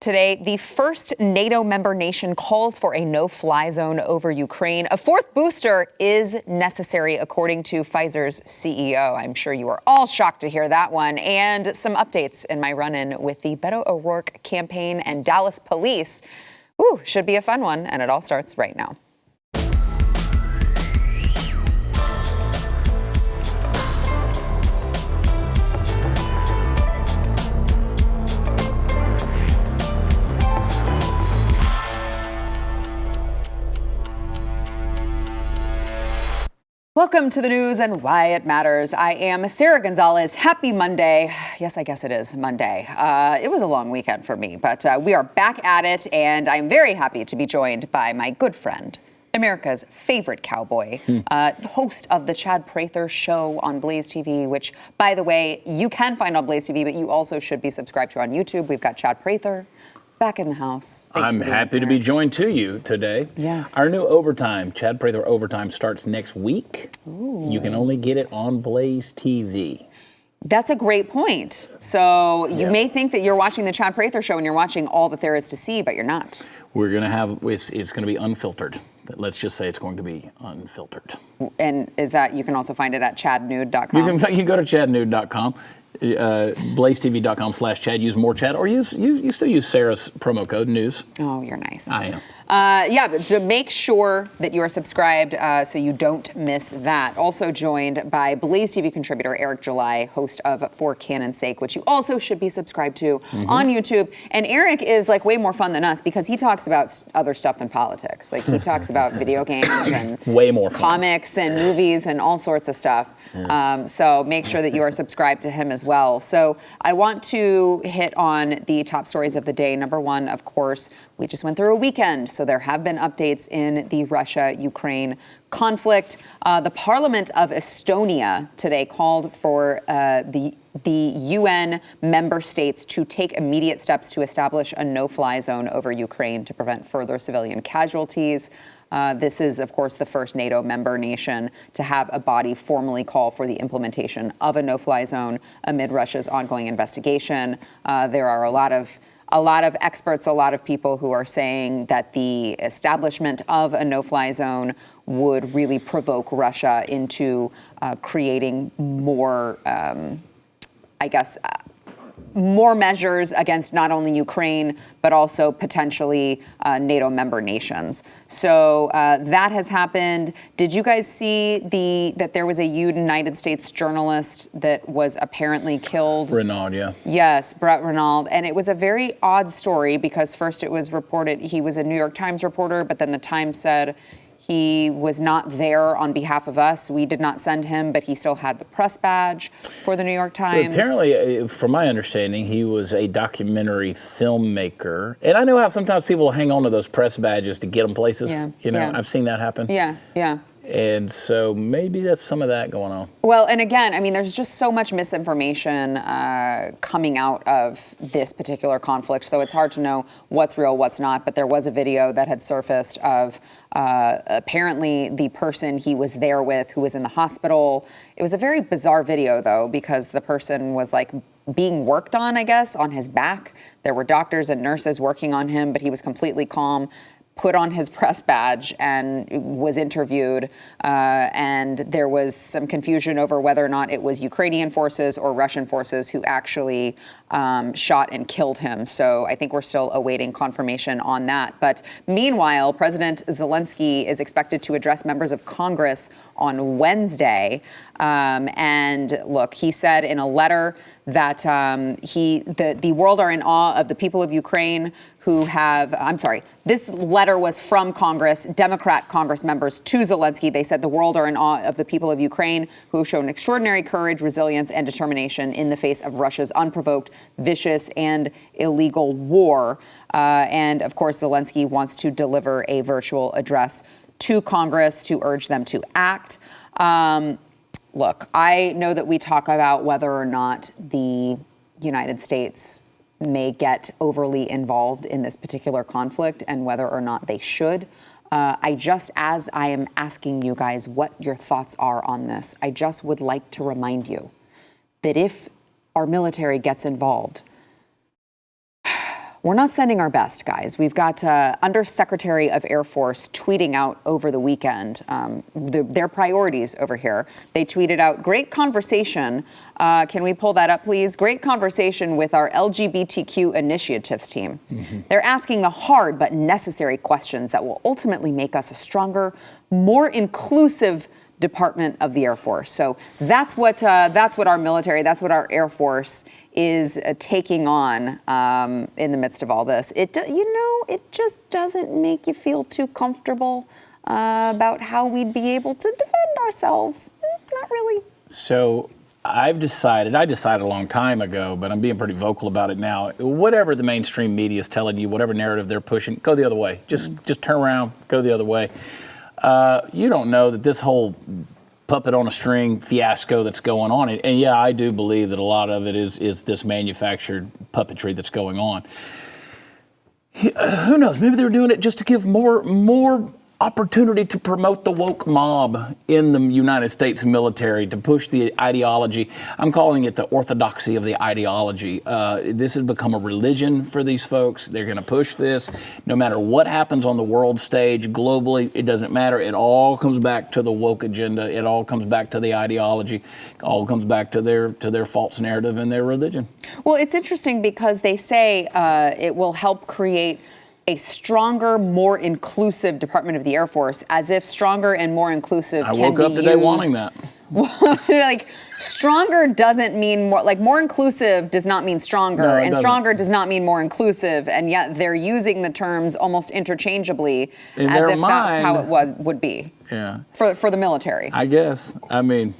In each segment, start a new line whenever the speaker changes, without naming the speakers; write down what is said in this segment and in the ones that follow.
Today, the first NATO member nation calls for a no-fly zone over Ukraine. A fourth booster is necessary, according to Pfizer's CEO. I'm sure you are all shocked to hear that one. And some updates in my run-in with the Beto O'Rourke campaign and Dallas police. Ooh, should be a fun one, and it all starts right now. Welcome to the news and why it matters. I am Sara Gonzales. Happy Monday. Yes, I guess it is Monday. It was a long weekend for me, but we are back at it, and I'm very happy to be joined by my good friend, America's favorite cowboy, host of the Chad Prather Show on BlazeTV, which, by the way, you can find on BlazeTV, but you also should be subscribed to on YouTube. We've got Chad Prather back in the house.
I'm happy to be joined to you today.
Yes.
Our new overtime, Chad Prather Overtime, starts next week.
Ooh.
You can only get it on BlazeTV.
That's a great point. So you may think that you're watching the Chad Prather Show and you're watching all that there is to see, but you're not.
We're going to have, it's going to be unfiltered. Let's just say it's going to be unfiltered.
And is that, you can also find it at chadnude.com?
You can go to chadnude.com. BlazeTV.com/Chad. Use more Chad, or you still use Sarah's promo code news.
Oh, you're nice.
I am.
But to make sure that you are subscribed so you don't miss that. Also joined by BlazeTV contributor Eric July, host of For Canon's Sake, which you also should be subscribed to on YouTube. And Eric is like way more fun than us because he talks about other stuff than politics. Like he talks about video games and
way more fun.
Comics and movies and all sorts of stuff. So make sure that you are subscribed to him as well. So I want to hit on the top stories of the day. Number one, of course, we just went through a weekend, so there have been updates in the Russia-Ukraine conflict. The Parliament of Estonia today called for the UN member states to take immediate steps to establish a no-fly zone over Ukraine to prevent further civilian casualties. This is, of course, the first NATO member nation to have a body formally call for the implementation of a no-fly zone amid Russia's ongoing investigation. There are a lot of experts, a lot of people who are saying that the establishment of a no-fly zone would really provoke Russia into creating more, more measures against not only Ukraine, but also potentially NATO member nations. So that has happened. Did you guys see that there was a United States journalist that was apparently killed?
Renaud, yeah.
Yes, Brett Renaud. And it was a very odd story because first it was reported he was a New York Times reporter, but then the Times said he was not there on behalf of us. We did not send him, but he still had the press badge for the New York Times.
Well, apparently, from my understanding, he was a documentary filmmaker. And I know how sometimes people hang on to those press badges to get them places. I've seen that happen.
Yeah.
And so maybe that's some of that going on.
Well, and again, I mean, there's just so much misinformation coming out of this particular conflict, so it's hard to know what's real, what's not. But there was a video that had surfaced of apparently the person he was there with who was in the hospital. It was a very bizarre video, though, because the person was like being worked on, I guess, on his back. There were doctors and nurses working on him, but he was completely calm, put on his press badge and was interviewed. And there was some confusion over whether or not it was Ukrainian forces or Russian forces who actually shot and killed him. So I think we're still awaiting confirmation on that. But meanwhile, President Zelensky is expected to address members of Congress on Wednesday. And look, he said in a letter that the world are in awe of the people of Ukraine who have, this letter was from Congress, Democrat Congress members to Zelensky. They said the world are in awe of the people of Ukraine who have shown extraordinary courage, resilience, and determination in the face of Russia's unprovoked, vicious, and illegal war. And of course, Zelensky wants to deliver a virtual address to Congress to urge them to act. Look, I know that we talk about whether or not the United States may get overly involved in this particular conflict and whether or not they should. As I am asking you guys what your thoughts are on this, I just would like to remind you that if our military gets involved, we're not sending our best, guys. We've got Undersecretary of Air Force tweeting out over the weekend their priorities over here. They tweeted out, great conversation. Can we pull that up, please? Great conversation with our LGBTQ Initiatives team. They're asking the hard but necessary questions that will ultimately make us a stronger, more inclusive Department of the Air Force. So that's what our military, that's what our Air Force is taking on in the midst of all this. It just doesn't make you feel too comfortable about how we'd be able to defend ourselves. Not really.
So I decided a long time ago, but I'm being pretty vocal about it now. Whatever the mainstream media is telling you, whatever narrative they're pushing, go the other way. Just turn around, go the other way. You don't know that this whole puppet on a string fiasco that's going on, and yeah, I do believe that a lot of it is this manufactured puppetry that's going on. Who knows? Maybe they're doing it just to give more opportunity to promote the woke mob in the United States military, to push the ideology. I'm calling it the orthodoxy of the ideology. This has become a religion for these folks. They're going to push this no matter what happens on the world stage globally. It doesn't matter. It all comes back to the woke agenda. It all comes back to the ideology. It all comes back to their false narrative and their religion.
Well, it's interesting because they say it will help create a stronger, more inclusive Department of the Air Force, as if stronger and more inclusive can be used.
I woke up today wanting that.
Like, stronger doesn't mean more, like more inclusive does not mean stronger,
No,
and
doesn't.
stronger does not mean more inclusive, and yet they're using the terms almost interchangeably
In
as
their
if that's how
mind,
it would be.
Yeah.
For the military.
I guess. I mean,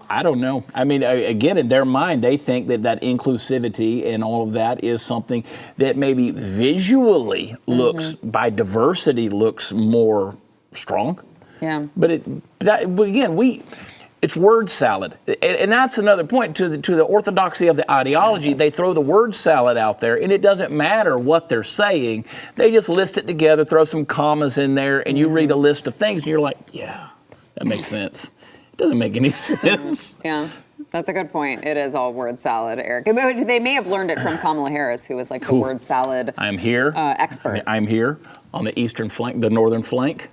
I don't know. I mean, again, in their mind, they think that inclusivity and all of that is something that maybe visually looks, by diversity, looks more strong.
Yeah.
But again, it's word salad. And that's another point to the orthodoxy of the ideology. Yes. They throw the word salad out there, and it doesn't matter what they're saying. They just list it together, throw some commas in there, and you read a list of things, and you're like, yeah, that makes sense. Doesn't make any sense.
Yeah, that's a good point. It is all word salad, Eric. They may have learned it from Kamala Harris, who was like the word salad
I'm here.
Expert.
I'm here on the eastern flank, the northern flank.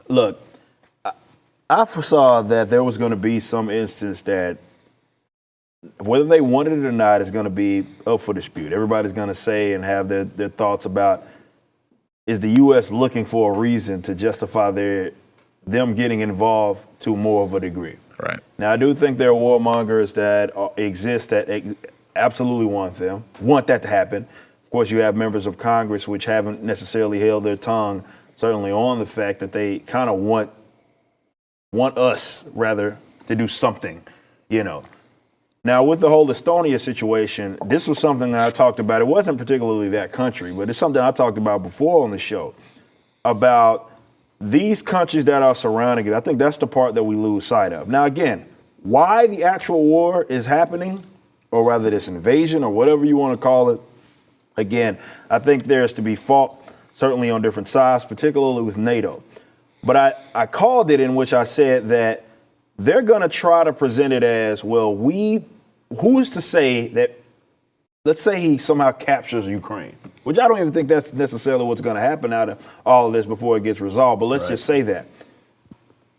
Look, I foresaw that there was going to be some instance that whether they wanted it or not is going to be up for dispute. Everybody's going to say and have their thoughts about, is the U.S. looking for a reason to justify them getting involved to more of a degree?
Right.
Now, I do think there are warmongers that exist that absolutely want that to happen. Of course, you have members of Congress which haven't necessarily held their tongue, certainly on the fact that they kind of want us, rather, to do something, you know. Now, with the whole Estonia situation, this was something that I talked about. It wasn't particularly that country, but it's something I talked about before on the show, about these countries that are surrounding it. I think that's the part that we lose sight of. Now, again, why the actual war is happening, or rather this invasion or whatever you want to call it, again, I think there's to be fault, certainly on different sides, particularly with NATO. But I called it in which I said that they're going to try to present it as, well, who is to say that, let's say he somehow captures Ukraine, which I don't even think that's necessarily what's going to happen out of all of this before it gets resolved. But let's just say that.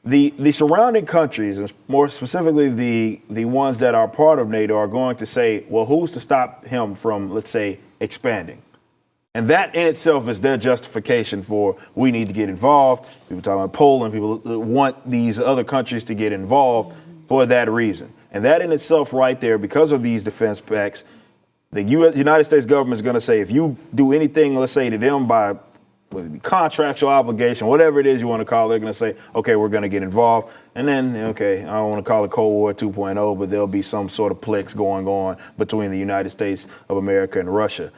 The surrounding countries, and more specifically the ones that are part of NATO, are going to say, well, who's to stop him from, let's say, expanding? And that in itself is their justification for, we need to get involved. People talking about Poland, people want these other countries to get involved for that reason. And that in itself right there, because of these defense pacts, the United States government is going to say, if you do anything, let's say, to them by whether it be contractual obligation, whatever it is you want to call it, they're going to say, okay, we're going to get involved. And then, okay, I don't want to call it Cold War 2.0, but there'll be some sort of plex going on between the United States of America and Russia.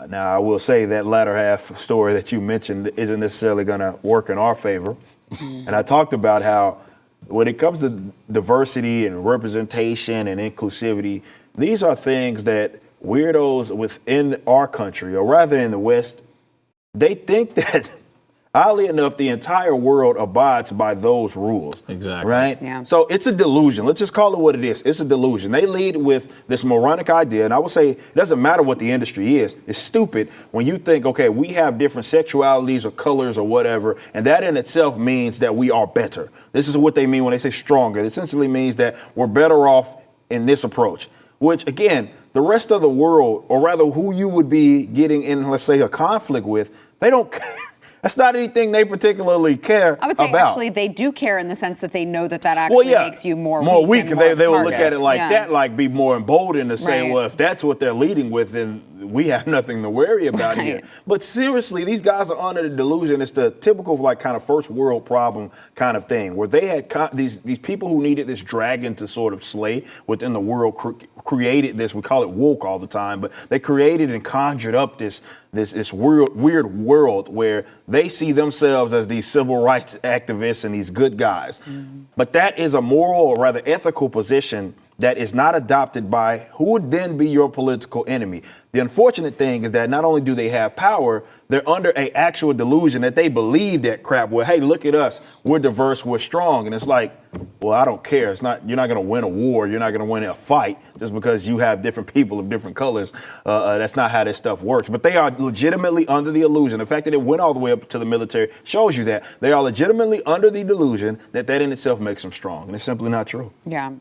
Now, I will say that latter half story that you mentioned isn't necessarily going to work in our favor. And I talked about how when it comes to diversity and representation and inclusivity, these are things that weirdos within our country, or rather in the West, they think that, Oddly enough, the entire world abides by those rules.
Exactly.
Right?
Yeah.
So it's a delusion. Let's just call it what it is. It's a delusion. They lead with this moronic idea, and I would say it doesn't matter what the industry is. It's stupid when you think, okay, we have different sexualities or colors or whatever, and that in itself means that we are better. This is what they mean when they say stronger. It essentially means that we're better off in this approach, which, again, the rest of the world, or rather who you would be getting in, let's say, a conflict with, they don't care. That's not anything they particularly care
I would say
about.
actually they do care in the sense that they know that actually makes you more weak.
And they will look at it like
Yeah.
that, like be more emboldened to say,
Right.
well, if that's what they're leading with, then we have nothing to worry about here.
Right.
But seriously, these guys are under the delusion. It's the typical like kind of first world problem kind of thing, where they had these people who needed this dragon to sort of slay within the world created this. We call it woke all the time, but they created and conjured up this weird world where they see themselves as these civil rights activists and these good guys. Mm-hmm. But that is a moral or rather ethical position that is not adopted by who would then be your political enemy. The unfortunate thing is that not only do they have power, they're under an actual delusion that they believe that crap. Well, hey, look at us. We're diverse. We're strong. And it's like, well, I don't care. It's not. You're not going to win a war. You're not going to win a fight just because you have different people of different colors. That's not how this stuff works. But they are legitimately under the illusion. The fact that it went all the way up to the military shows you that they are legitimately under the delusion that in itself makes them strong. And it's simply not true.
Yeah.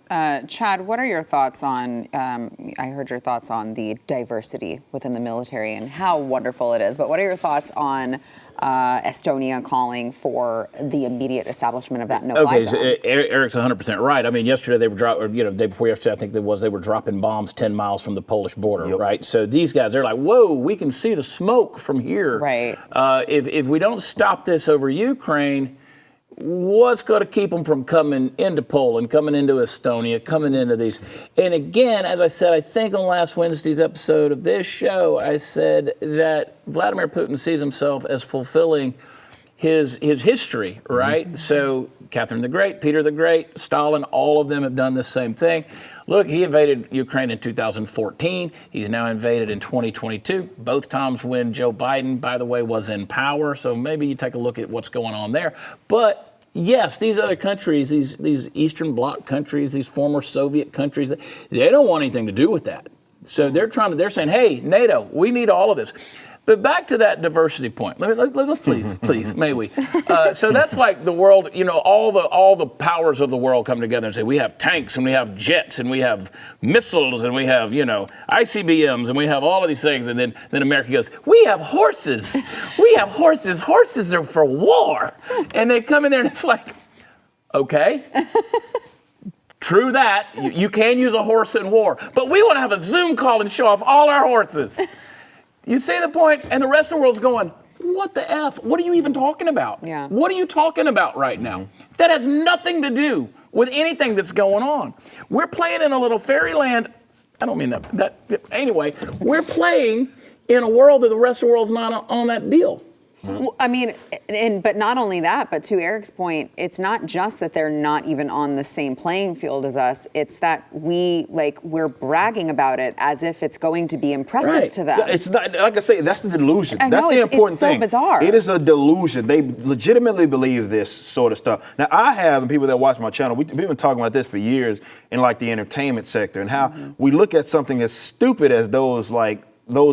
Chad, what are your thoughts on, I heard your thoughts on the diversity within the military and how wonderful it is, but what are your thoughts on Estonia calling for the immediate establishment of that no-fly
Okay,
zone?
so Eric's 100% right. I mean, yesterday they were the day before yesterday, I think they were dropping bombs 10 miles from the Polish border,
Yep.
right? So these guys, they're like, whoa, we can see the smoke from here.
Right.
If we don't stop this over Ukraine, what's going to keep them from coming into Poland, coming into Estonia, coming into these? And again, as I said, I think on last Wednesday's episode of this show, I said that Vladimir Putin sees himself as fulfilling his history, right? Mm-hmm. So Catherine the Great, Peter the Great, Stalin, all of them have done the same thing. Look, he invaded Ukraine in 2014. He's now invaded in 2022, both times when Joe Biden, by the way, was in power. So maybe you take a look at what's going on there. But yes, these other countries, these Eastern Bloc countries, these former Soviet countries, they don't want anything to do with that. So they're saying, hey, NATO, we need all of this. But back to that diversity point. Let's please, may we? So that's like the world, all the powers of the world come together and say, we have tanks and we have jets and we have missiles and we have, ICBMs and we have all of these things. And then America goes, we have horses. We have horses. Horses are for war. And they come in there and it's like, okay. True that. You can use a horse in war. But we want to have a Zoom call and show off all our horses. You see the point? And the rest of the world's going, what the F? What are you even talking about?
Yeah.
What are you talking about right now? That has nothing to do with anything that's going on. We're playing in a little fairyland. I don't mean that. Anyway, we're playing in a world that the rest of the world's not on that deal.
Well, I mean, but not only that, but to Eric's point, it's not just that they're not even on the same playing field as us. It's that we're bragging about it as if it's going to be impressive to them.
It's not, like I say, that's the delusion.
I know,
That's the important thing.
It's so bizarre.
It is a delusion. They legitimately believe this sort of stuff. Now, I have, and people that watch my channel, we've been talking about this for years in like the entertainment sector and how we look at something as stupid as those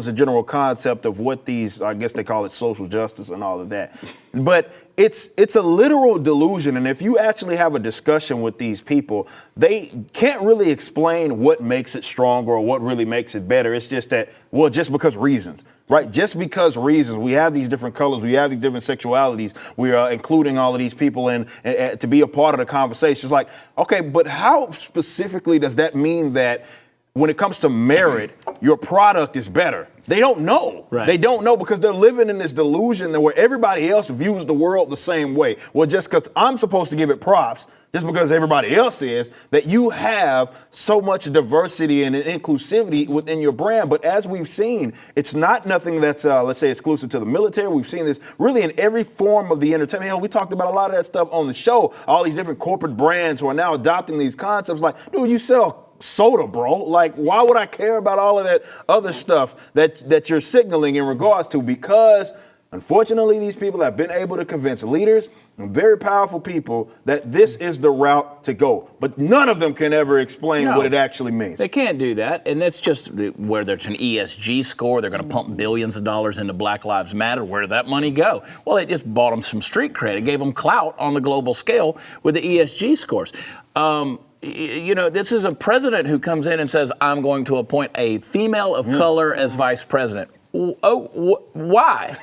a general concept of what these, I guess they call it social justice and all of that. But it's a literal delusion. And if you actually have a discussion with these people, they can't really explain what makes it stronger or what really makes it better. It's just that, well, just because reasons, right? Just because reasons. We have these different colors. We have these different sexualities. We are including all of these people in to be a part of the conversation. It's like, okay, but how specifically does that mean that when it comes to merit, your product is better? They don't know.
Right.
They don't know because they're living in this delusion that where everybody else views the world the same way. Well, just because I'm supposed to give it props, just because everybody else is, that you have so much diversity and inclusivity within your brand. But as we've seen, it's not nothing that's, let's say, exclusive to the military. We've seen this really in every form of the entertainment. Hell, we talked about a lot of that stuff on the show. All these different corporate brands who are now adopting these concepts like, dude, you sell soda, bro. Like, why would I care about all of that other stuff that you're signaling in regards to? Because Unfortunately, these people have been able to convince leaders and very powerful people that this is the route to go. But none of them can ever explain what it actually means.
They can't do that. And that's just where there's an ESG score. They're going to pump billions of dollars into Black Lives Matter. Where did that money go? Well, it just bought them some street cred. It gave them clout on the global scale with the ESG scores. This is a president who comes in and says, I'm going to appoint a female of color as vice president. Why?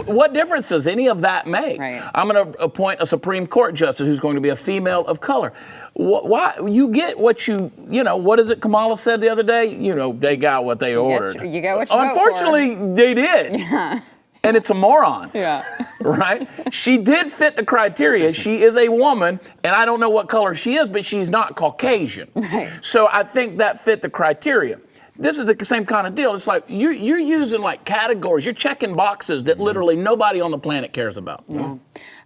What difference does any of that make?
Right.
I'm going to appoint a Supreme Court justice who's going to be a female of color. Why? You get what what is it Kamala said the other day? They got what they ordered.
You get what you
Unfortunately,
vote for.
they did.
Yeah.
And it's a moron.
Yeah.
Right? She did fit the criteria. She is a woman, and I don't know what color she is, but she's not Caucasian.
Right.
So I think that fit the criteria. This is the same kind of deal. It's like you're using like categories. You're checking boxes that literally nobody on the planet cares about.
Yeah.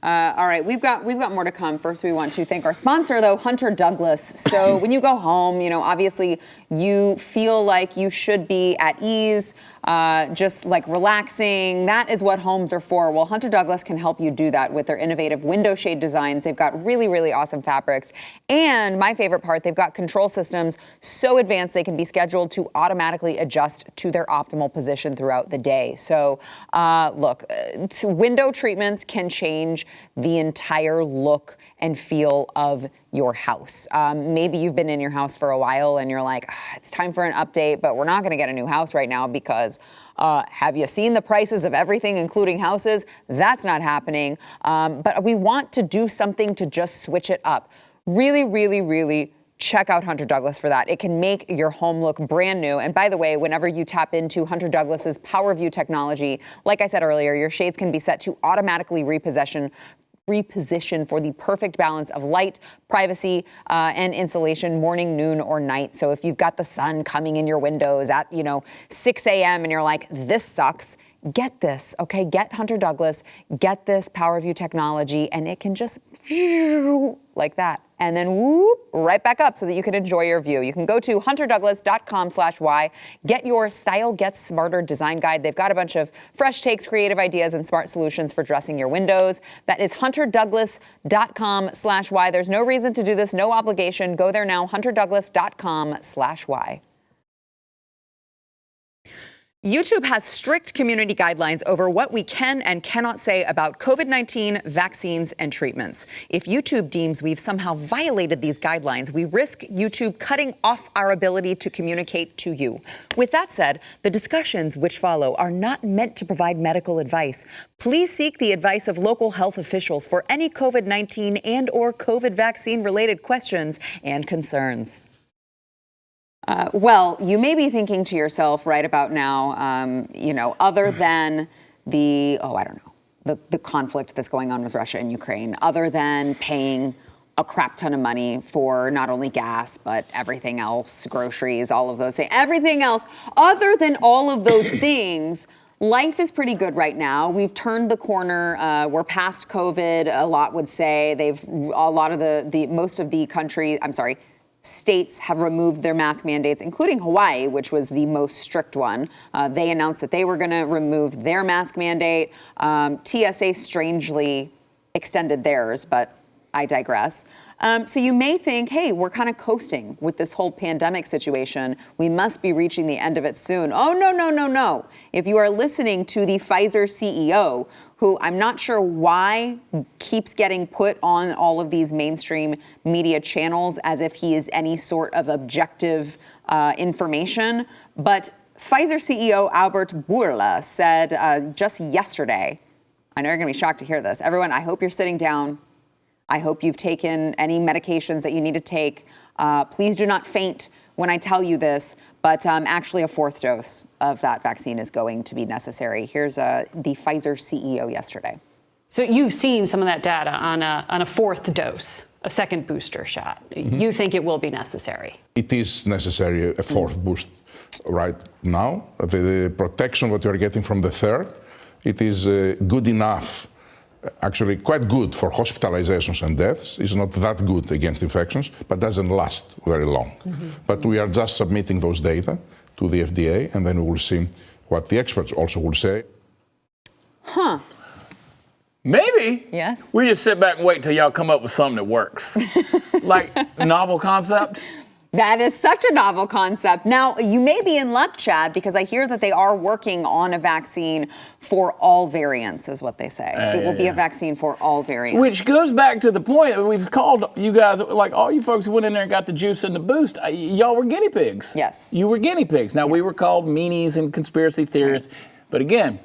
All right, we've got more to come. First, we want to thank our sponsor, though, Hunter Douglas. So when you go home, obviously you feel like you should be at ease, just like relaxing. That is what homes are for. Well, Hunter Douglas can help you do that with their innovative window shade designs. They've got really, really awesome fabrics. And my favorite part, they've got control systems so advanced they can be scheduled to automatically adjust to their optimal position throughout the day. So look, window treatments can change the entire look and feel of your house. Maybe you've been in your house for a while and you're like, it's time for an update, but we're not going to get a new house right now because have you seen the prices of everything, including houses? That's not happening. But we want to do something to just switch it up. Really, really, really check out Hunter Douglas for that. It can make your home look brand new. And by the way, whenever you tap into Hunter Douglas's PowerView technology, like I said earlier, your shades can be set to automatically reposition for the perfect balance of light, privacy, and insulation, morning, noon, or night. So if you've got the sun coming in your windows at, 6 a.m. and you're like, this sucks, get this, okay? Get Hunter Douglas, get this PowerView technology, and it can just like that. And then whoop, right back up so that you can enjoy your view. You can go to hunterdouglas.com/why. Get your Style Gets Smarter design guide. They've got a bunch of fresh takes, creative ideas, and smart solutions for dressing your windows. That is hunterdouglas.com/why. There's no reason to do this, no obligation. Go there now, hunterdouglas.com/why. YouTube has strict community guidelines over what we can and cannot say about COVID-19 vaccines and treatments. If YouTube deems we've somehow violated these guidelines, we risk YouTube cutting off our ability to communicate to you. With that said, the discussions which follow are not meant to provide medical advice. Please seek the advice of local health officials for any COVID-19 and/or COVID vaccine-related questions and concerns. Well, you may be thinking to yourself right about now, other than the conflict that's going on with Russia and Ukraine, other than paying a crap ton of money for not only gas, but everything else, groceries, all of those things, everything else, other than all of those things, life is pretty good right now. We've turned the corner. We're past COVID, a lot would say. Most of the country, states have removed their mask mandates, including Hawaii, which was the most strict one. They announced that they were going to remove their mask mandate. TSA strangely extended theirs, but I digress. So you may think, hey, we're kind of coasting with this whole pandemic situation. We must be reaching the end of it soon. Oh, no. If you are listening to the Pfizer CEO, who I'm not sure why keeps getting put on all of these mainstream media channels as if he is any sort of objective information. But Pfizer CEO Albert Bourla said just yesterday, I know you're going to be shocked to hear this. Everyone, I hope you're sitting down. I hope you've taken any medications that you need to take. Please do not faint when I tell you this, but actually a fourth dose of that vaccine is going to be necessary. Here's the Pfizer CEO yesterday.
So you've seen some of that data on a fourth dose, a second booster shot. Mm-hmm. You think it will be necessary? It is necessary, a fourth boost right now. The protection that you're getting from the third, it is good enough. Actually quite good for hospitalizations and deaths. It's not that good against infections, but doesn't last very long. Mm-hmm. But we are just submitting those data to the FDA, and then we will see what the experts also will say.
Huh.
Maybe.
Yes.
We just sit back and wait till y'all come up with something that works. Like novel concept.
That is such a novel concept. Now, you may be in luck, Chad, because I hear that they are working on a vaccine for all variants, is what they say. It will be a vaccine for all variants.
Which goes back to the point that we've called you guys, like all you folks who went in there and got the juice and the boost, y'all were guinea pigs.
Yes.
You were guinea pigs. Now, we were called meanies and conspiracy theorists. But again,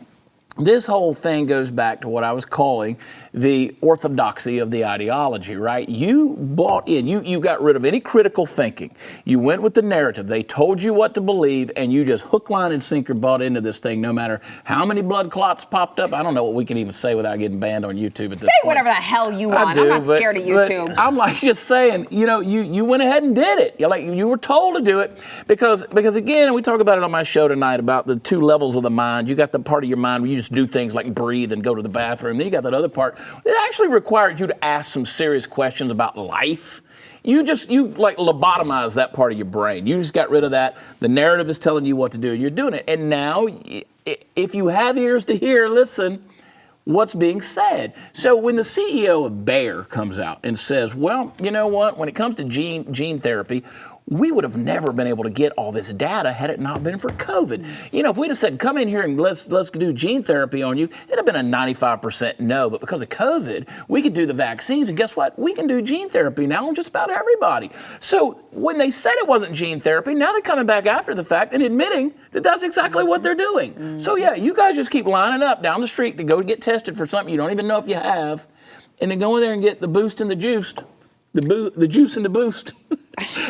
this whole thing goes back to what I was calling the orthodoxy of the ideology, right? You bought in, you got rid of any critical thinking. You went with the narrative. They told you what to believe, and you just hook, line, and sinker bought into this thing, no matter how many blood clots popped up. I don't know what we can even say without getting banned on YouTube at this point.
Say whatever the hell you want. I'm not scared of YouTube.
I'm like just saying, you went ahead and did it. You were told to do it because again, and we talk about it on my show tonight about the two levels of the mind. You got the part of your mind where you just do things like breathe and go to the bathroom. Then you got that other part that actually required you to ask some serious questions about life. You like lobotomize that part of your brain. You just got rid of that. The narrative is telling you what to do, and you're doing it. And now, if you have ears to hear, listen what's being said. So when the CEO of Bayer comes out and says, well, you know what, when it comes to gene therapy, we would have never been able to get all this data had it not been for COVID. If we'd have said, come in here and let's do gene therapy on you, it'd have been a 95% no. But because of COVID, we could do the vaccines. And guess what? We can do gene therapy now on just about everybody. So when they said it wasn't gene therapy, now they're coming back after the fact and admitting that that's exactly what they're doing. So yeah, you guys just keep lining up down the street to go get tested for something you don't even know if you have, and then go in there and get the boost and the juiced. The juice and the boost.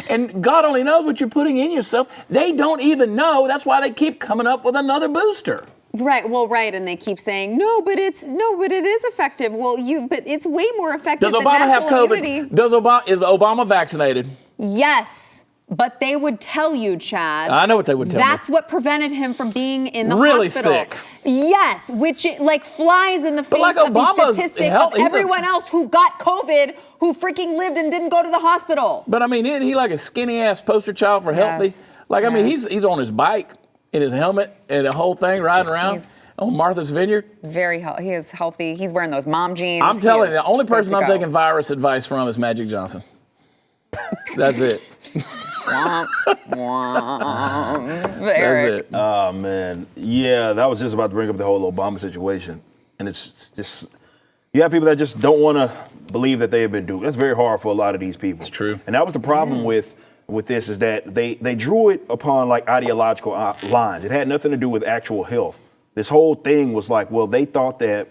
And God only knows what you're putting in yourself. They don't even know. That's why they keep coming up with another booster.
Right. Well, right. And they keep saying, no, but it is effective. Well, but it's way more effective
Does
than
Obama have
natural
COVID?
immunity.
Is Obama vaccinated?
Yes. But they would tell you, Chad.
I know what they would tell me.
That's what prevented him from being in the
really
hospital.
Sick.
Yes, which flies in the face
like
of the
Obama's
statistic of everyone else who got COVID who freaking lived and didn't go to the hospital.
But I mean, isn't he like a skinny ass poster child for healthy?
Yes.
I mean, he's on his bike in his helmet and the whole thing riding around on Martha's Vineyard.
He is healthy. He's wearing those mom jeans.
I'm telling you, the only person I'm taking virus advice from is Magic Johnson. That's it.
Womp, womp.
That's it.
Oh, man. Yeah, that was just about to bring up the whole Obama situation. And it's just, you have people that just don't want to believe that they have been duped. That's very hard for a lot of these people.
It's true.
And that was the problem with this, is that they drew it upon like ideological lines. It had nothing to do with actual health. This whole thing was like, well, they thought that,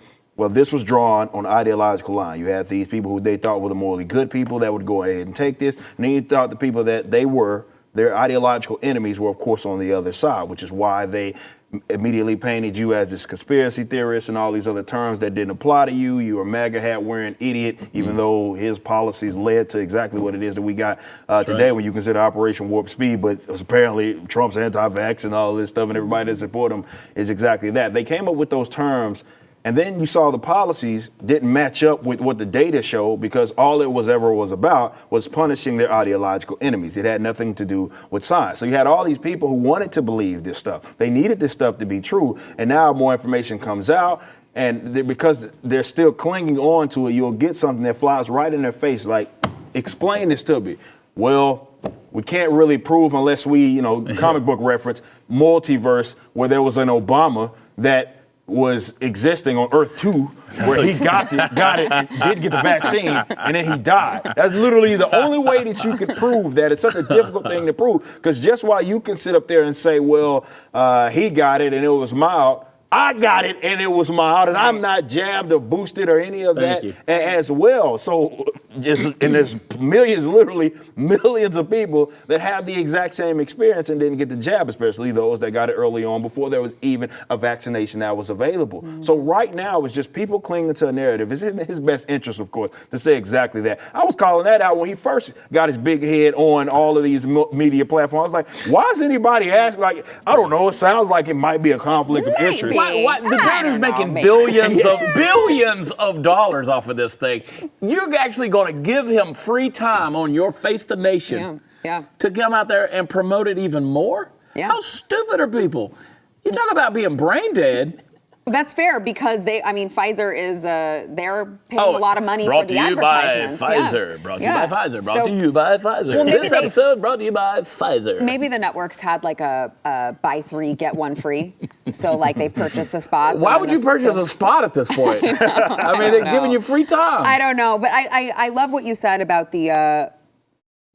this was drawn on an ideological line. You had these people who they thought were the morally good people that would go ahead and take this. And then you thought the people that their ideological enemies were, of course, on the other side, which is why they immediately painted you as this conspiracy theorist and all these other terms that didn't apply to you. You were a MAGA hat wearing idiot, even though his policies led to exactly what it is that we got today when you consider Operation Warp Speed. But it was apparently Trump's anti-vax and all this stuff, and everybody that support him is exactly that. They came up with those terms. And then you saw the policies didn't match up with what the data showed, because all it was about was punishing their ideological enemies. It had nothing to do with science. So you had all these people who wanted to believe this stuff. They needed this stuff to be true. And now more information comes out. And because they're still clinging on to it, you'll get something that flies right in their face. Like, explain this to me. Well, we can't really prove unless we, comic book reference, multiverse, where there was an Obama that was existing on Earth 2, where he got it, and did get the vaccine, and then he died. That's literally the only way that you could prove that. It's such a difficult thing to prove, because just while you can sit up there and say, well, he got it and it was mild, I got it and it was mild, and I'm not jabbed or boosted or any of that as well. So and there's millions, literally millions of people that have the exact same experience and didn't get the jab, especially those that got it early on before there was even a vaccination that was available. So right now it's just people clinging to a narrative. It's in his best interest, of course, to say exactly that. I was calling that out when he first got his big head on all of these media platforms. I was like, why is anybody asking? Like, I don't know. It sounds like it might be a conflict of interest.
Why, the guy who's making billions of dollars off of this thing, you're actually going to give him free time on your Face the Nation to come out there and promote it even more? How stupid are people? You talk about being brain dead.
That's fair because Pfizer is they're paying a lot of money for the advertisements.
Brought to you by Pfizer. Brought to you by Pfizer. Brought to you by Pfizer.
Well,
this episode brought to you by Pfizer.
Maybe the networks had like a buy 3 get 1 free, so like they purchased the spots.
Why would you purchase a spot at this point? They're giving you free time.
I don't know, but I love what you said about there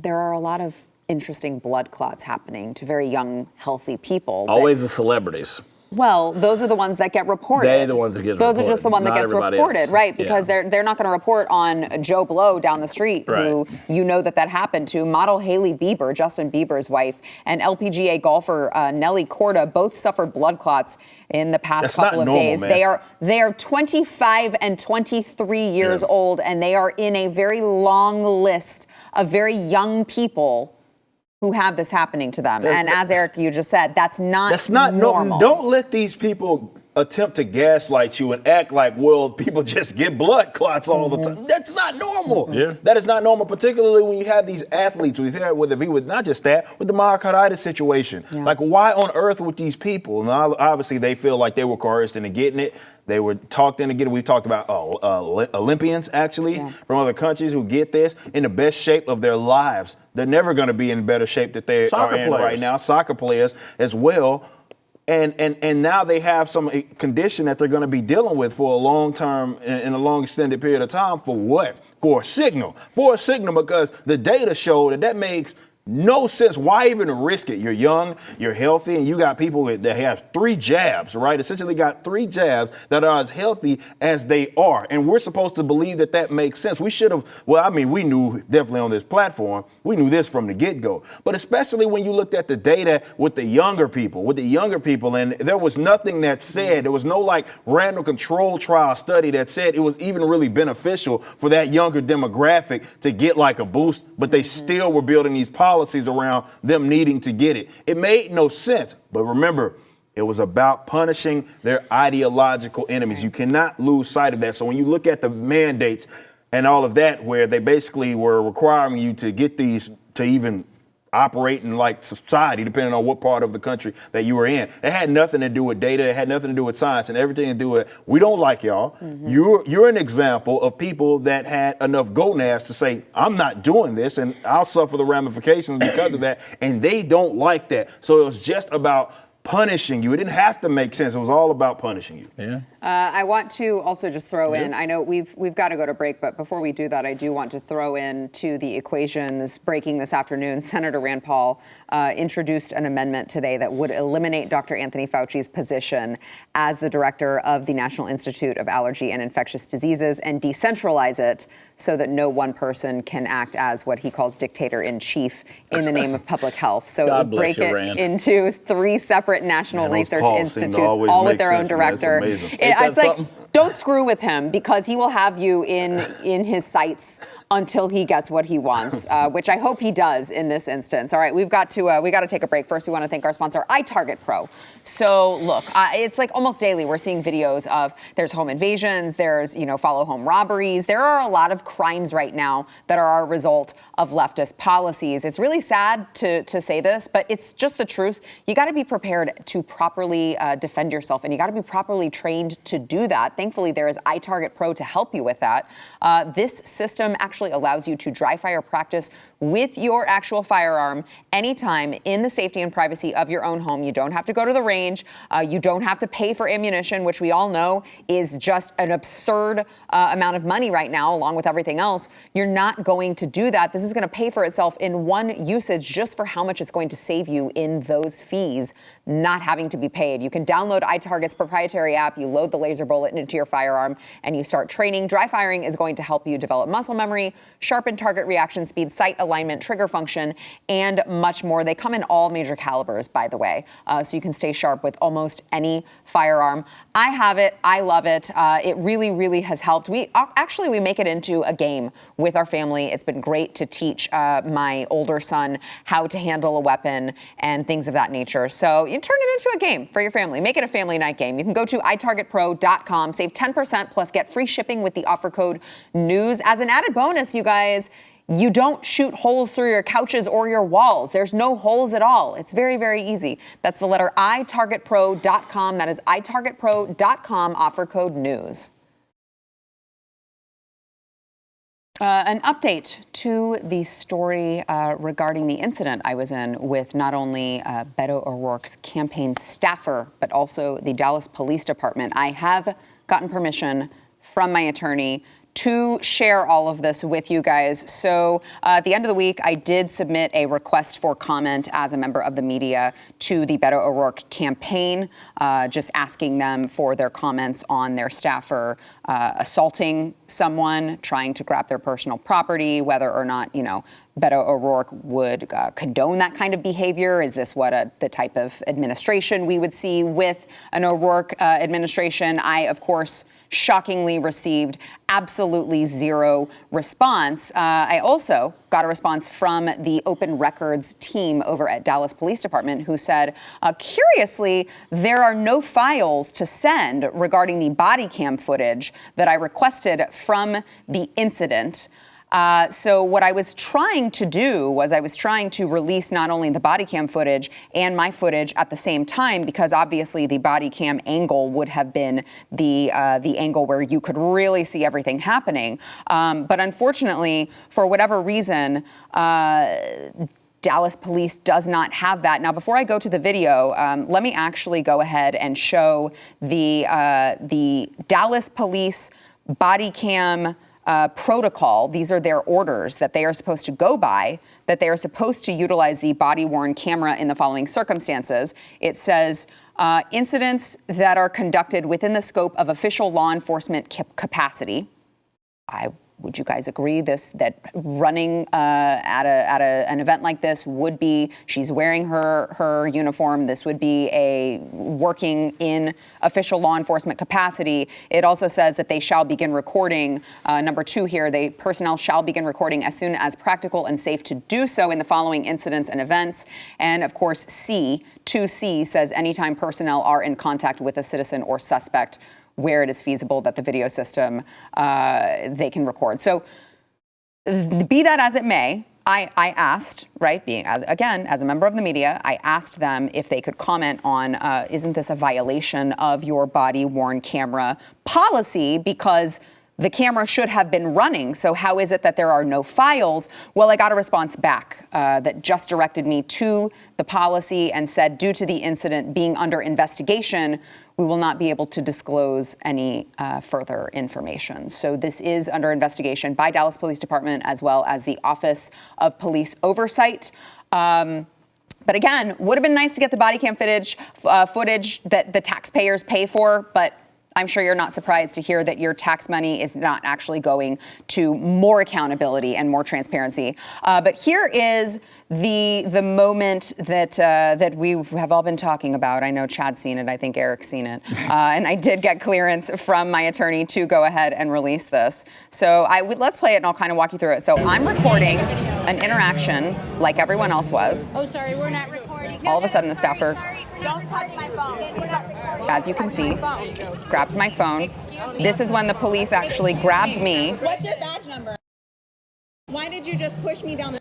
are a lot of interesting blood clots happening to very young, healthy people.
Always the celebrities.
Well, those are the ones that get reported.
They're the ones that get reported.
Those are just the one that gets reported,
else.
right? Because they're not going to report on Joe Blow down the street, who that happened to. Model Hailey Bieber, Justin Bieber's wife, and LPGA golfer Nelly Korda both suffered blood clots in the past couple of days. Man. They are 25 and 23 years old, and they are in a very long list of very young people who have this happening to them. And as Eric, you just said, that's not normal.
Don't let these people attempt to gaslight you and act like, well, people just get blood clots all the time. That's not normal.
Yeah.
That is not normal, particularly when you have these athletes. We've had, whether it be with not just that, with the myocarditis situation. Yeah. Like, why on earth with these people? And obviously, they feel like they were coerced into getting it. They were talked into getting it. We've talked about Olympians, actually, from other countries who get this in the best shape of their lives. They're never going to be in better shape that they are in right now. Soccer players as well. And now they have some condition that they're going to be dealing with for a long term, in a long extended period of time. For what? For a signal. Because the data show that makes no sense. Why even risk it? You're young, you're healthy, and you got people that have 3 jabs, right? Essentially got 3 jabs that are as healthy as they are. And we're supposed to believe that makes sense. We should have, we knew definitely on this platform, we knew this from the get-go. But especially when you looked at the data with the younger people, and there was nothing that said, there was no like random control trial study that said it was even really beneficial for that younger demographic to get like a boost, but they still were building these policies around them needing to get it. It made no sense. But remember, it was about punishing their ideological enemies. You cannot lose sight of that. So when you look at the mandates and all of that, where they basically were requiring you to get these to even operate in like society, depending on what part of the country that you were in. It had nothing to do with data. It had nothing to do with science, and everything to do with, we don't like y'all. You're an example of people that had enough gonads to say, I'm not doing this, and I'll suffer the ramifications because of that. And they don't like that. So it was just about punishing you. It didn't have to make sense. It was all about punishing you.
Yeah.
I want to also just throw in, I know we've got to go to break, but before we do that, I do want to throw in to the equation, this breaking this afternoon, Senator Rand Paul introduced an amendment today that would eliminate Dr. Anthony Fauci's position as the director of the National Institute of Allergy and Infectious Diseases and decentralize it so that no one person can act as what he calls dictator-in-chief in the name of public health. So it would break it into 3 separate national research institutes, all with their own director. It's like, don't screw with him, because he will have you in his sights until he gets what he wants, which I hope he does in this instance. All right, we got to take a break. First, we want to thank our sponsor, iTarget Pro. So look, it's like almost daily we're seeing videos of there's home invasions, there's follow home robberies. There are a lot of crimes right now that are a result of leftist policies. It's really sad to say this, but it's just the truth. You got to be prepared to properly defend yourself, and you got to be properly trained to do that. Thankfully, there is iTarget Pro to help you with that. This system actually allows you to dry fire practice with your actual firearm anytime in the safety and privacy of your own home. You don't have to go to the range. You don't have to pay for ammunition, which we all know is just an absurd amount of money right now, along with everything else. You're not going to do that. This is going to pay for itself in one usage just for how much it's going to save you in those fees not having to be paid. You can download iTarget's proprietary app. You load the laser bullet into your firearm and you start training. Dry firing is going to help you develop muscle memory, sharpen target reaction speed, sight alignment, trigger function, and much more. They come in all major calibers, by the way, so you can stay sharp with almost any firearm. I have it. I love it. It really, really has helped. We make it into a game with our family. It's been great to teach my older son how to handle a weapon and things of that nature. So you turn it into a game for your family. Make it a family night game. You can go to itargetpro.com, save 10%, plus get free shipping with the offer code NEWS. As an added bonus, you guys, You don't shoot holes through your couches or your walls. There's no holes at all. It's very, very easy. That's the letter itargetpro.com. That is itargetpro.com, offer code NEWS. An update to the story regarding the incident I was in with not only Beto O'Rourke's campaign staffer, but also the Dallas Police Department. I have gotten permission from my attorney to share all of this with you guys. So at the end of the week, I did submit a request for comment as a member of the media to the Beto O'Rourke campaign, just asking them for their comments on their staffer assaulting someone, trying to grab their personal property, whether or not, Beto O'Rourke would condone that kind of behavior. Is this what the type of administration we would see with an O'Rourke administration? I, of course, shockingly received absolutely zero response. I also got a response from the Open Records team over at Dallas Police Department who said, curiously, there are no files to send regarding the body cam footage that I requested from the incident. So what I was trying to do was I was trying to release not only the body cam footage and my footage at the same time, because obviously the body cam angle would have been the angle where you could really see everything happening. But unfortunately, for whatever reason, Dallas Police does not have that. Now, before I go to the video, let me actually go ahead and show the Dallas Police body cam protocol. These are their orders that they are supposed to go by, that they are supposed to utilize the body-worn camera in the following circumstances. It says, incidents that are conducted within the scope of official law enforcement capacity. Would you guys agree that running at an event like this would be, she's wearing her uniform, this would be a working in official law enforcement capacity. It also says that they shall begin recording. Number 2 here, personnel shall begin recording as soon as practical and safe to do so in the following incidents and events. And of course, 2C says anytime personnel are in contact with a citizen or suspect where it is feasible that the video system, they can record. So be that as it may, I asked, right, as a member of the media, I asked them if they could comment on, isn't this a violation of your body-worn camera policy? Because the camera should have been running. So how is it that there are no files? Well, I got a response back that just directed me to the policy and said, due to the incident being under investigation, we will not be able to disclose any further information. So this is under investigation by Dallas Police Department as well as the Office of Police Oversight. But again, would have been nice to get the body cam footage that the taxpayers pay for, but I'm sure you're not surprised to hear that your tax money is not actually going to more accountability and more transparency. But here is the moment that we have all been talking about. I know Chad's seen it. I think Eric's seen it. And I did get clearance from my attorney to go ahead and release this. So let's play it and I'll kind of walk you through it. So I'm recording an interaction like everyone else was.
Oh, sorry, we're not recording.
All of a sudden, the staffer,
Don't touch my phone.
as you can see, grabs my phone. This is when the police actually grabbed me.
What's your badge number? Why did you just push me down?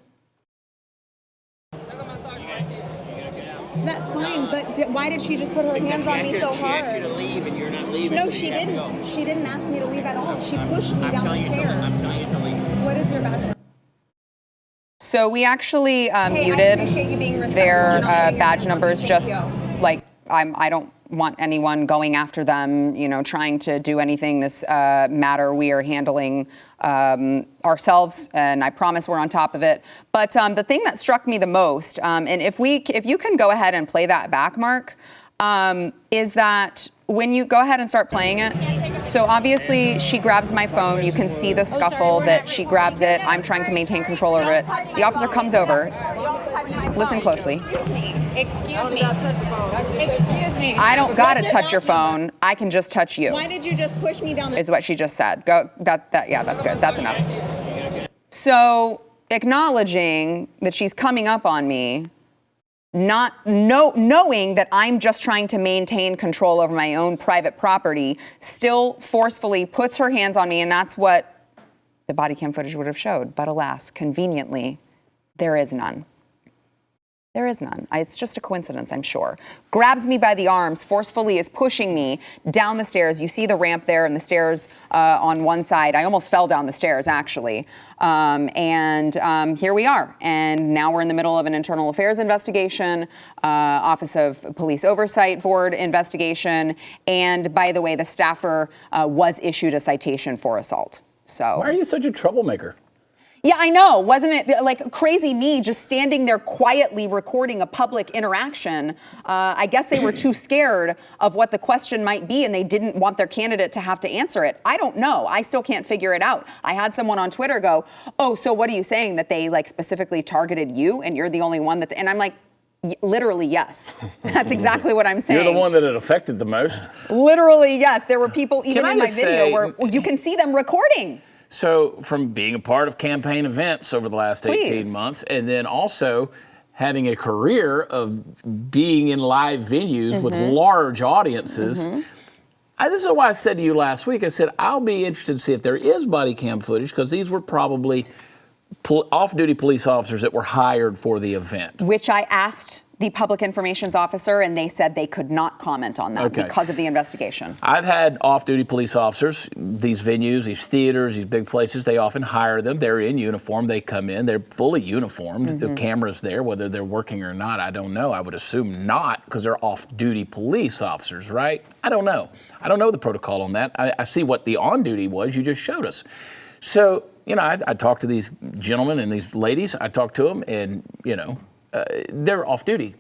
That's fine, but why did she just put her hands on me so hard?
She asked you to leave and you're not leaving.
No, she didn't. She didn't ask me to leave at all. She pushed me down the stairs.
I'm telling you to leave.
What is your badge number?
So we actually
Hey, I
muted
appreciate you being respectful.
their
You're not getting
badge
your
numbers.
Thank
Just
you.
like I don't want anyone going after them, trying to do anything. This matter we are handling ourselves, and I promise we're on top of it. But the thing that struck me the most, and if you can go ahead and play that back, Mark, is that when you go ahead and start playing it, so obviously she grabs my phone. You can see the scuffle that she grabs it. I'm trying to maintain control over it. The officer comes over. Listen closely.
Excuse me. Excuse me.
I don't gotta touch your phone. I can just touch you.
Why did you just push me down the
Is what she just said. Go. Yeah, that's good. That's enough. So acknowledging that she's coming up on me, knowing that I'm just trying to maintain control over my own private property, still forcefully puts her hands on me, and that's what the body cam footage would have showed. But alas, conveniently, there is none. There is none. It's just a coincidence, I'm sure. Grabs me by the arms, forcefully is pushing me down the stairs. You see the ramp there and the stairs on one side. I almost fell down the stairs, actually. Here we are. And now we're in the middle of an internal affairs investigation, Office of Police Oversight Board investigation. And by the way, the staffer was issued a citation for assault. So
Why are you such a troublemaker?
yeah, I know. Wasn't it like crazy me just standing there quietly recording a public interaction? I guess they were too scared of what the question might be and they didn't want their candidate to have to answer it. I don't know. I still can't figure it out. I had someone on Twitter go, oh, so what are you saying, that they like specifically targeted you and you're the only one that, and I'm like, literally, yes. That's exactly what I'm saying.
You're the one that it affected the most.
Literally, yes. There were people even
I
in my
just
video
say-
where you can see them recording.
So from being a part of campaign events over the last 18
Please.
months, and then also having a career of being in live venues with large audiences, this is why I said to you last week, I said, I'll be interested to see if there is body cam footage, because these were probably off-duty police officers that were hired for the event.
Which I asked the public information's officer, and they said they could not comment on that because of the investigation.
I've had off-duty police officers, these venues, these theaters, these big places, they often hire them. They're in uniform. They come in. They're fully uniformed. The camera's there. Whether they're working or not, I don't know. I would assume not, because they're off-duty police officers, right? I don't know. I don't know the protocol on that. I see what the on-duty was. You just showed us. So, I talked to these gentlemen and these ladies. I talked to them, and, they're off duty.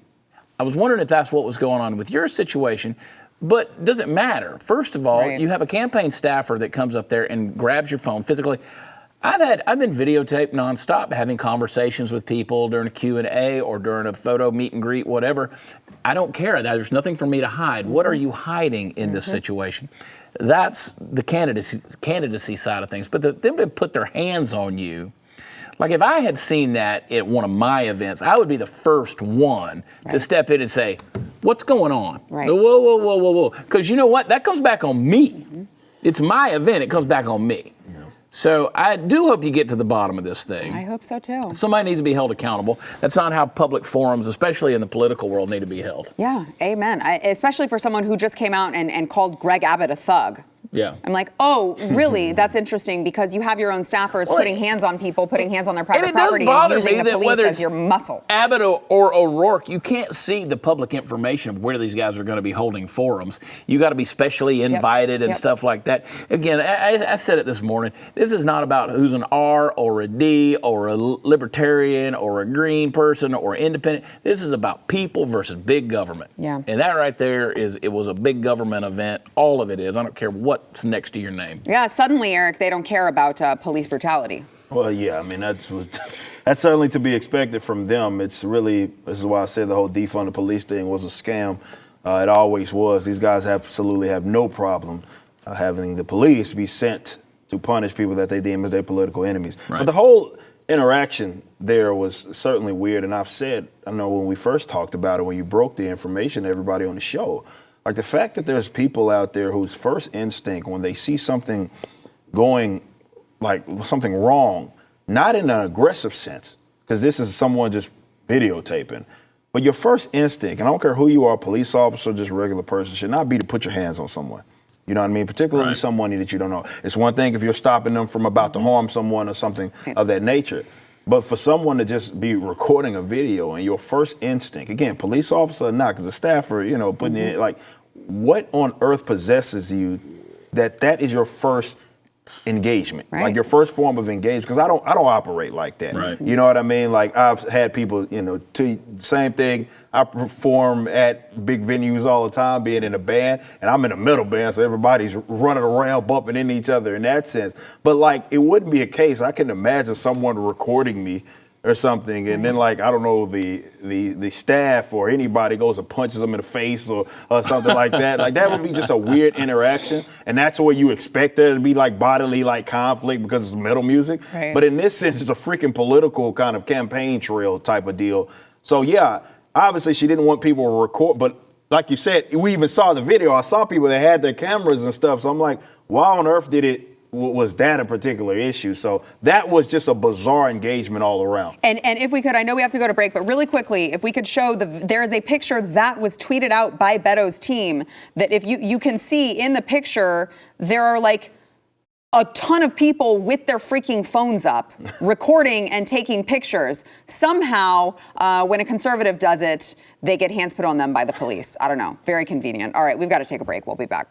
I was wondering if that's what was going on with your situation, but does it matter? First of all, you have a campaign staffer that comes up there and grabs your phone physically. I've been videotaped nonstop, having conversations with people during a Q&A or during a photo meet and greet, whatever. I don't care. There's nothing for me to hide. What are you hiding in this situation? That's the candidacy side of things. But them to put their hands on you, like if I had seen that at one of my events, I would be the first one to step in and say, what's going on?
Right.
Whoa. Because you know what? That comes back on me. It's my event. It comes back on me. So I do hope you get to the bottom of this thing.
I hope so too.
Somebody needs to be held accountable. That's not how public forums, especially in the political world, need to be held.
Yeah, amen. Especially for someone who just came out and called Greg Abbott a thug.
Yeah.
I'm like, oh, really? That's interesting, because you have your own staffers putting hands on people, putting hands on their private property, and using the police as your muscle.
Abbott or O'Rourke, you can't see the public information of where these guys are going to be holding forums. You got to be specially invited and stuff like that. Again, I said it this morning. This is not about who's an R or a D or a libertarian or a green person or independent. This is about people versus big government.
Yeah.
And that right there it was a big government event. All of it is. I don't care what's next to your name.
Yeah, suddenly, Eric, they don't care about police brutality.
Well, yeah, I mean, that's certainly to be expected from them. This is why I said the whole defund the police thing was a scam. It always was. These guys absolutely have no problem having the police be sent to punish people that they deem as their political enemies.
Right.
But the whole interaction there was certainly weird. And I know when we first talked about it, when you broke the information to everybody on the show, like the fact that there's people out there whose first instinct when they see something going, like something wrong, not in an aggressive sense, because this is someone just videotaping, but your first instinct, and I don't care who you are, police officer, just regular person, should not be to put your hands on someone. You know what I mean? Particularly someone that you don't know. It's one thing if you're stopping them from about to harm someone or something of that nature. But for someone to just be recording a video and your first instinct, again, police officer or not, because a staffer, putting in, like, what on earth possesses you that is your first engagement, like your first form of engagement? Because I don't operate like that.
Right.
You know what I mean? Like I've had people, same thing. I perform at big venues all the time, being in a band, and I'm in a metal band, so everybody's running around, bumping into each other in that sense. But like, it wouldn't be a case. I can imagine someone recording me or something, and then like, I don't know, the staff or anybody goes and punches them in the face or something like that. Like that would be just a weird interaction, and that's where you expect there to be like bodily like conflict because it's metal music.
Right.
But in this sense, it's a freaking political kind of campaign trail type of deal. So yeah, obviously she didn't want people to record, but like you said, we even saw the video. I saw people that had their cameras and stuff. So I'm like, why on earth did it was that a particular issue. So that was just a bizarre engagement all around.
And if we could, I know we have to go to break, but really quickly, if we could show there is a picture that was tweeted out by Beto's team that if you can see in the picture, there are like a ton of people with their freaking phones up, recording and taking pictures. Somehow, when a conservative does it, they get hands put on them by the police. I don't know. Very convenient. All right, we've got to take a break. We'll be back.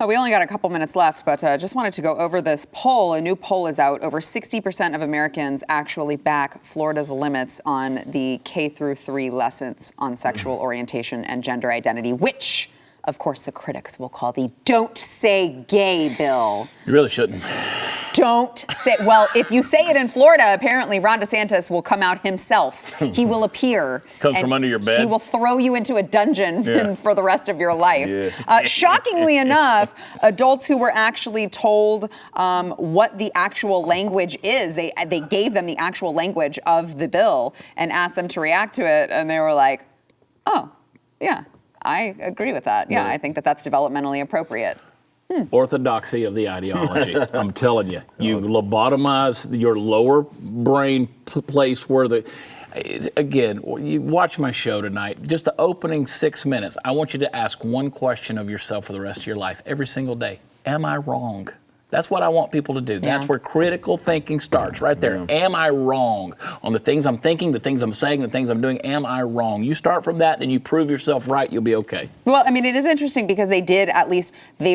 We only got a couple minutes left, but just wanted to go over this poll. A new poll is out. Over 60% of Americans actually back Florida's limits on the K-3 lessons on sexual orientation and gender identity, which, of course, the critics will call the Don't Say Gay bill.
You really shouldn't.
Don't say, well, if you say it in Florida, apparently Ron DeSantis will come out himself. He will appear.
Comes from under your bed.
He will throw you into a dungeon for the rest of your life. Shockingly enough, adults who were actually told what the actual language is, they gave them the actual language of the bill and asked them to react to it. And they were like, oh, yeah, I agree with that. Yeah, I think that's developmentally appropriate.
Orthodoxy of the ideology. I'm telling you, you lobotomize your lower brain place where again, you watch my show tonight, just the opening 6 minutes. I want you to ask one question of yourself for the rest of your life, every single day. Am I wrong? That's what I want people to do. That's where critical thinking starts, right there. Am I wrong on the things I'm thinking, the things I'm saying, the things I'm doing? Am I wrong? You start from that and you prove yourself right, you'll be okay.
Well, I mean, it is interesting because they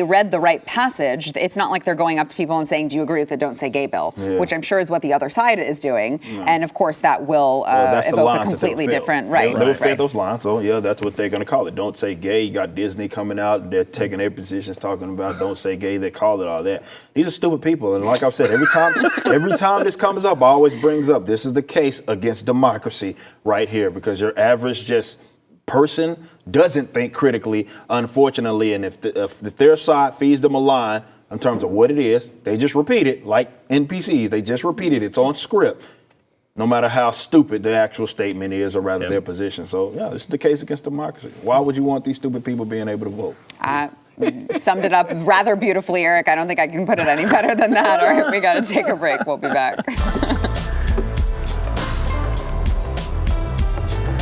read the right passage. It's not like they're going up to people and saying, do you agree with the Don't Say Gay bill? Which I'm sure is what the other side is doing. And of course, that will evoke a completely different, right?
They'll fit those lines. So yeah, that's what they're going to call it. Don't Say Gay. You got Disney coming out. They're taking their positions talking about Don't Say Gay. They call it all that. These are stupid people. And like I've said, every time this comes up, I always brings up, this is the case against democracy right here, because your average just person doesn't think critically, unfortunately. And if their side feeds them a line in terms of what it is, they just repeat it like NPCs. They just repeat it. It's on script, no matter how stupid the actual statement is, or rather their position. So yeah, this is the case against democracy. Why would you want these stupid people being able to vote?
Summed it up rather beautifully, Eric. I don't think I can put it any better than that. All right, we got to take a break. We'll be back.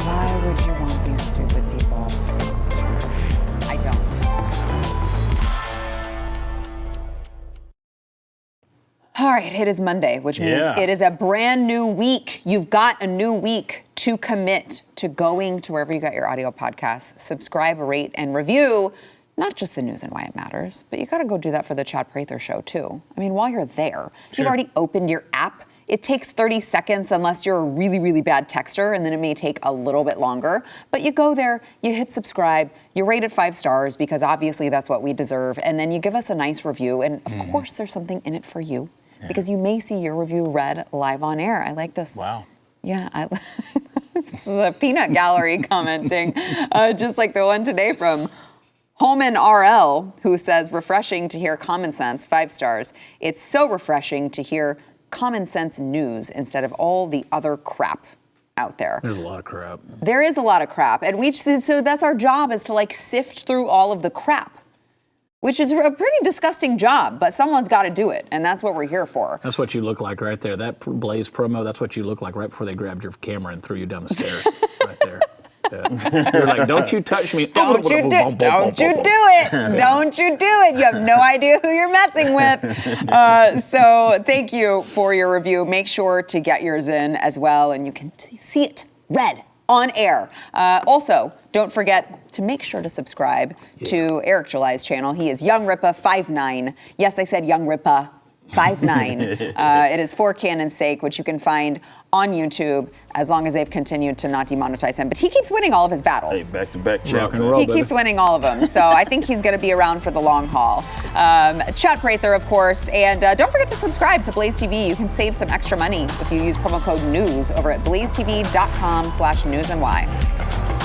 Why would you want these stupid people? I don't. All right, it is Monday, which means it is a brand new week. You've got a new week to commit to going to wherever you got your audio podcasts. Subscribe, rate, and review. Not just the news and why it matters, but you got to go do that for the Chad Prather Show, too. I mean, while you're there, you've already opened your app. It takes 30 seconds unless you're a really, really bad texter, and then it may take a little bit longer. But you go there, you hit subscribe, you rate it 5 stars, because obviously that's what we deserve. And then you give us a nice review. And of course, there's something in it for you, because you may see your review read live on air. I like this.
Wow.
Yeah, this is a peanut gallery commenting, just like the one today from Holman RL, who says, refreshing to hear common sense, 5 stars. It's so refreshing to hear common sense news instead of all the other crap out there.
There's a lot of crap.
There is a lot of crap. And so that's our job, is to sift through all of the crap, which is a pretty disgusting job, but someone's got to do it. And that's what we're here for.
That's what you look like right there. That Blaze promo, that's what you look like right before they grabbed your camera and threw you down the stairs right there. You're like, don't you touch me.
Don't you do it. Don't you do it. You have no idea who you're messing with. So thank you for your review. Make sure to get yours in as well, and you can see it read on air. Also, don't forget to make sure to subscribe to Eric July's channel. He is Young Ripa 59. Yes, I said Young Ripa 59. It is For Canon's Sake, which you can find on YouTube as long as they've continued to not demonetize him. But he keeps winning all of his battles.
Hey, back-to-back
Rock and roll,
he keeps winning all of them. So I think he's going to be around for the long haul. Chad Prather, of course. And don't forget to subscribe to Blaze TV. You can save some extra money if you use promo code NEWS over at blazetv.com/newsny.